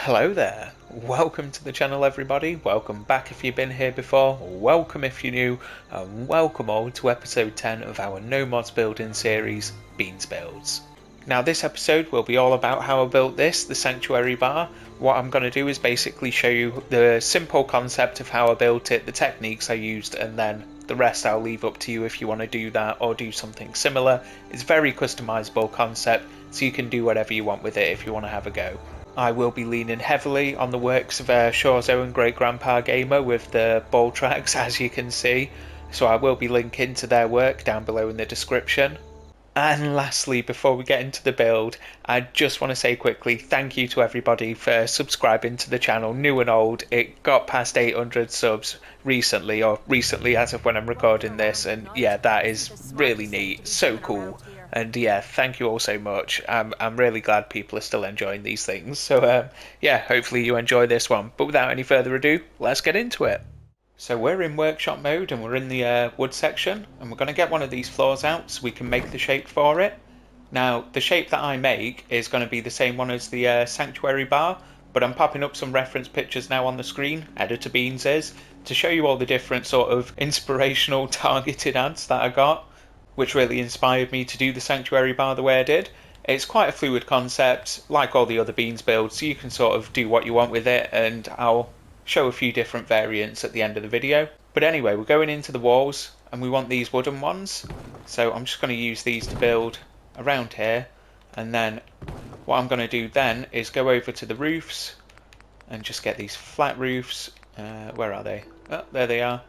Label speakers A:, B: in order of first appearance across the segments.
A: Hello there, welcome to the channel everybody, welcome back if you've been here before, welcome if you're new, and welcome all to episode 10 of our No Mods building series, Beans Builds. Now this episode will be all about how I built this, the Sanctuary Bar. What I'm going to do is basically show you the simple concept of how I built it, the techniques I used, and then the rest I'll leave up to you if you want to do that or do something similar. It's a very customizable concept, so you can do whatever you want with it if you want to have a go. I will be leaning heavily on the works of Shaw's own Great Grandpa Gamer with the ball tracks, as you can see, so I will be linking to their work down below in the description. And lastly, before we get into the build, I just want to say quickly thank you to everybody for subscribing to the channel, new and old. It got past 800 subs recently, or recently as of when I'm recording this, and yeah, that is really neat, so cool. And yeah, thank you all so much. I'm really glad people are still enjoying these things. So yeah, hopefully you enjoy this one. But without any further ado, let's get into it. So we're in workshop mode and we're in the wood section, and we're going to get one of these floors out so we can make the shape for it. Now the shape that I make is going to be the same one as the sanctuary bar, but I'm popping up some reference pictures now on the screen, Editor Beans is, to show you all the different sort of inspirational targeted ads that I got, which really inspired me to do the sanctuary bar the way I did. It's quite a fluid concept, like all the other Beans builds, so you can sort of do what you want with it, and I'll show a few different variants at the end of the video. But anyway, we're going into the walls and we want these wooden ones, so I'm just going to use these to build around here, and then what I'm going to do then is go over to the roofs and just get these flat roofs. Where are they? Oh, there they are.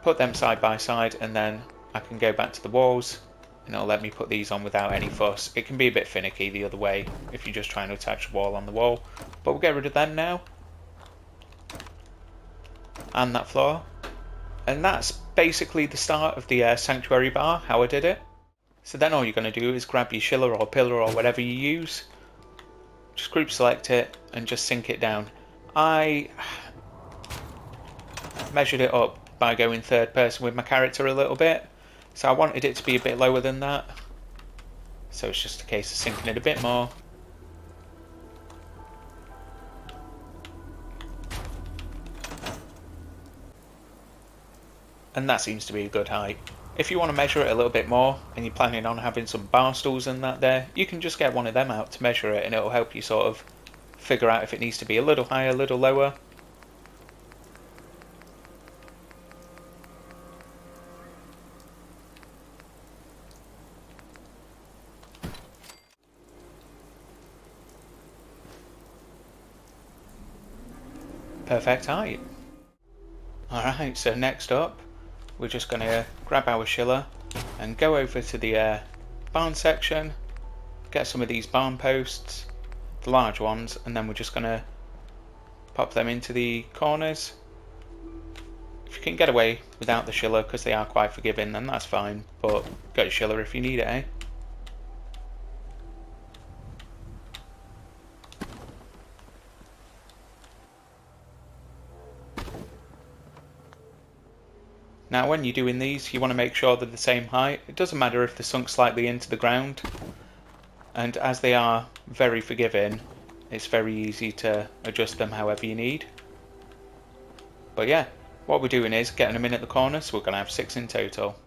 A: Put them side by side, and then I can go back to the walls and it'll let me put these on without any fuss. It can be a bit finicky the other way if you're just trying to attach a wall on the wall, but we'll get rid of them now. And that floor, and that's basically the start of the sanctuary bar, how I did it. So then all you're going to do is grab your shiller or pillar or whatever you use, just group select it and just sink it down. I measured it up by going third person with my character a little bit, so I wanted it to be a bit lower than that, so it's just a case of sinking it a bit more. And that seems to be a good height. If you want to measure it a little bit more and you're planning on having some bar stools and that there, you can just get one of them out to measure it, and it'll help you sort of figure out if it needs to be a little higher, a little lower. Perfect height. Alright, so next up we're just going to grab our shiller and go over to the barn section, get some of these barn posts, the large ones, and then we're just going to pop them into the corners. If you can get away without the shiller, because they are quite forgiving, then that's fine, but get a shiller if you need it, eh? Now when you're doing these, you want to make sure they're the same height. It doesn't matter if they're sunk slightly into the ground, and as they are very forgiving, it's very easy to adjust them however you need. But yeah, what we're doing is getting them in at the corner, so we're going to have 6 in total.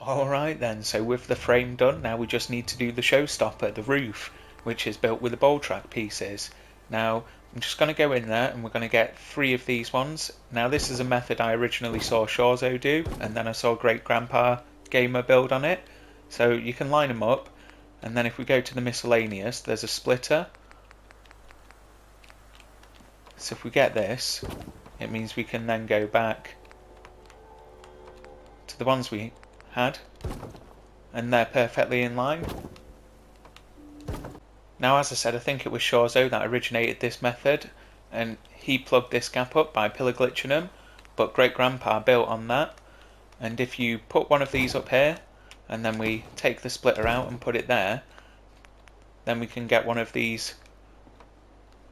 A: Alright then, so with the frame done, now we just need to do the showstopper, the roof, which is built with the bowl track pieces. Now, I'm just going to go in there and we're going to get 3 of these ones. Now this is a method I originally saw Shawzo do, and then I saw Great Grandpa Gamer build on it. So you can line them up, and then if we go to the miscellaneous, there's a splitter. So if we get this, it means we can then go back to the ones we had, and they're perfectly in line. Now as I said, I think it was Shawzo that originated this method, and he plugged this gap up by pillar glitching them, but Great Grandpa built on that. And if you put one of these up here, and then we take the splitter out and put it there, then we can get one of these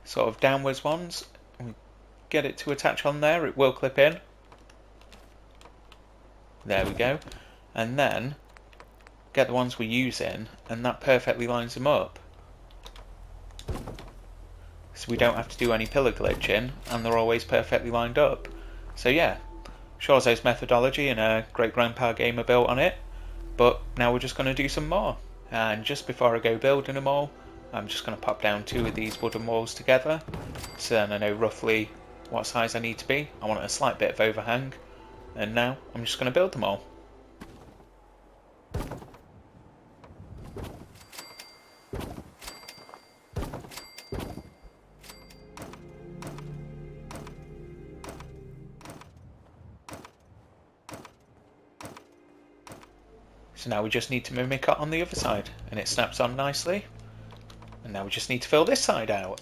A: sort of downwards ones, and we get it to attach on there, it will clip in. There we go. And then get the ones we're using, and that perfectly lines them up. So we don't have to do any pillar glitching, and they're always perfectly lined up. So yeah, Shawzo's methodology and a great grandpa gamer built on it, but now we're just going to do some more. And just before I go building them all, I'm just going to pop down 2 of these wooden walls together, so then I know roughly what size I need to be. I want a slight bit of overhang, and now I'm just going to build them all. So now we just need to mimic it on the other side, and it snaps on nicely. And now we just need to fill this side out.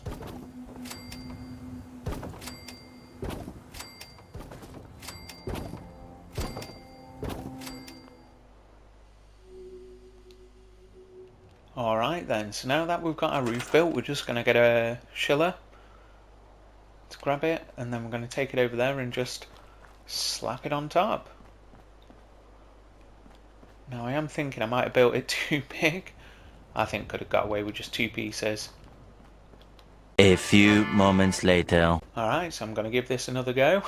A: Alright then, so now that we've got our roof built, we're just going to get a chiller to grab it, and then we're going to take it over there and just slap it on top. Now I am thinking I might have built it too big. I think could have got away with just 2 pieces.
B: A few moments later.
A: Alright, so I'm going to give this another go.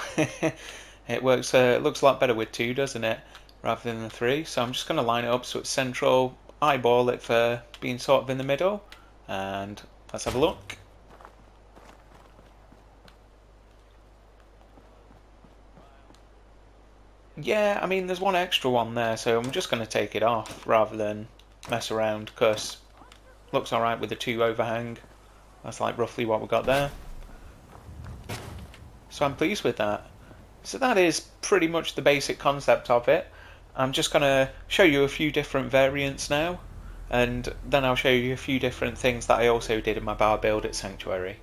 A: It works, it looks a lot better with 2, doesn't it? Rather than the 3. So I'm just going to line it up so it's central, eyeball it for being sort of in the middle, and let's have a look. Yeah, I mean there's one extra one there, so I'm just going to take it off rather than mess around, because looks alright with the 2 overhang. That's like roughly what we got there. So I'm pleased with that. So that is pretty much the basic concept of it. I'm just going to show you a few different variants now, and then I'll show you a few different things that I also did in my bar build at Sanctuary.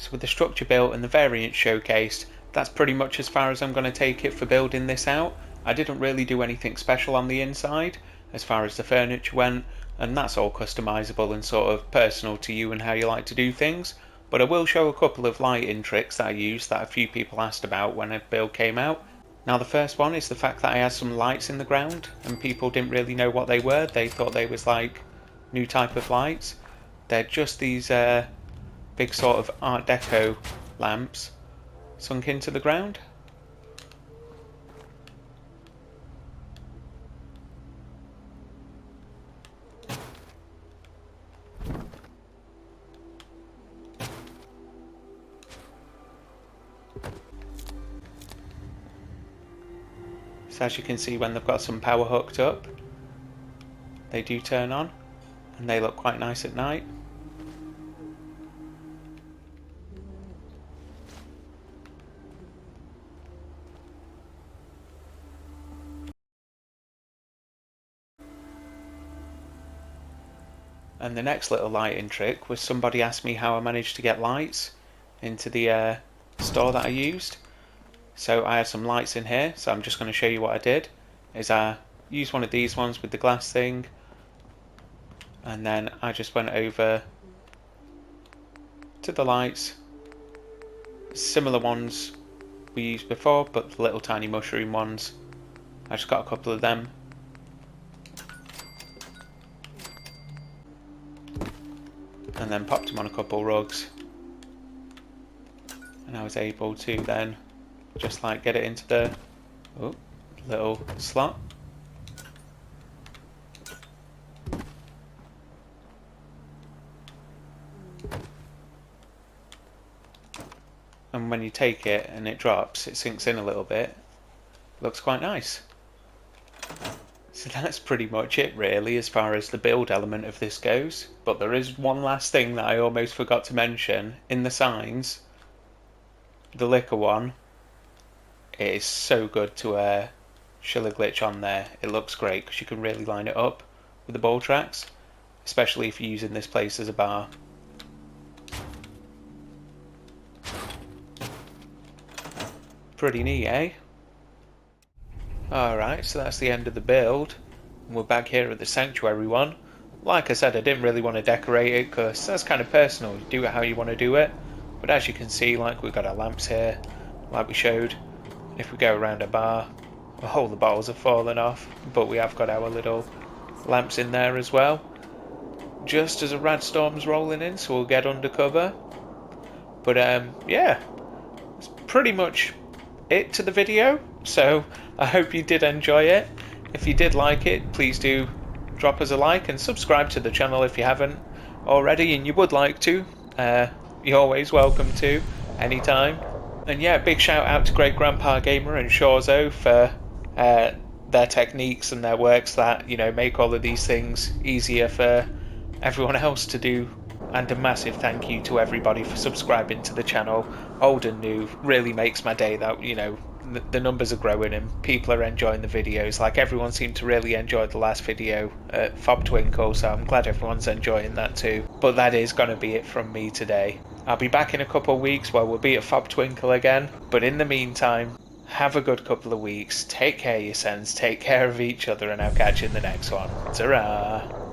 A: So with the structure built and the variants showcased, that's pretty much as far as I'm going to take it for building this out. I didn't really do anything special on the inside as far as the furniture went, and that's all customizable and sort of personal to you and how you like to do things. But I will show a couple of lighting tricks that I used that a few people asked about when a build came out. Now the first one is the fact that I had some lights in the ground and people didn't really know what they were. They thought they was like new type of lights. They're just these big sort of Art Deco lamps sunk into the ground. So as you can see, when they've got some power hooked up, they do turn on and they look quite nice at night. And the next little lighting trick was somebody asked me how I managed to get lights into the store that I used. So I had some lights in here, so I'm just going to show you what I did. Is I used one of these ones with the glass thing, and then I just went over to the lights, similar ones we used before, but the little tiny mushroom ones. I just got a couple of them. And then popped them on a couple rugs, and I was able to then just like get it into the little slot. And when you take it and it drops, it sinks in a little bit. Looks quite nice. So that's pretty much it really as far as the build element of this goes. But there is one last thing that I almost forgot to mention. In the signs, the liquor one, it is so good to chiller glitch on there. It looks great because you can really line it up with the ball tracks, especially if you're using this place as a bar. Pretty neat, eh? Alright, so that's the end of the build. We're back here at the sanctuary one. Like I said, I didn't really want to decorate it because that's kind of personal. You do it how you want to do it. But as you can see, like, we've got our lamps here, like we showed. If we go around a bar, well, all the bottles have fallen off, but we have got our little lamps in there as well. Just as a rad storm's rolling in, so we'll get under cover. But yeah, that's pretty much it to the video. So I hope you did enjoy it. If you did like it, please do drop us a like and subscribe to the channel if you haven't already and you would like to. You're always welcome to, anytime. And yeah, big shout out to Great Grandpa Gamer and Shawzo for their techniques and their works that, you know, make all of these things easier for everyone else to do. And a massive thank you to everybody for subscribing to the channel, old and new. Really makes my day that, you know, the numbers are growing and people are enjoying the videos. Like, everyone seemed to really enjoy the last video, Fob Twinkle, so I'm glad everyone's enjoying that too. But that is going to be it from me today. I'll be back in a couple of weeks where we'll be at Fob Twinkle again, but in the meantime, have a good couple of weeks, take care of yourselves, take care of each other, and I'll catch you in the next one. Ta-ra!